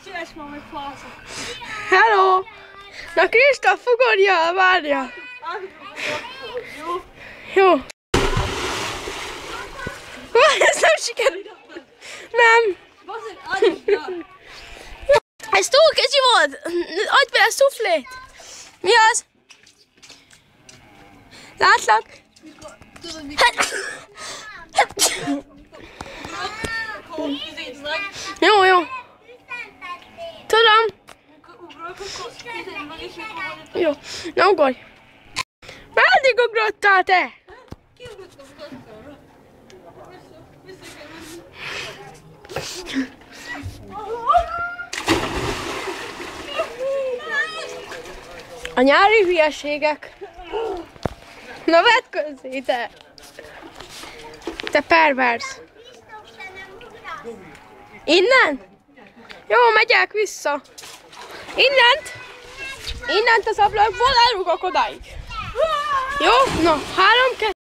Szíves ma meg falszok. Hello! Na Krista, fogadja, várja. Jó. Ez nem sikerült. Nem. Ez túl kicsi volt. Adj be a szuflét. Mi az? Látlak. Jó, jó. Tudom. Jó, na ugorj. Meddig ugrottál te? A nyári hülyeségek. Na vedd közzé, te! Te pervers! Innen? Jó, megyek vissza. Innent az ablakból elrugok odáig. Jó? Na, 3, 2.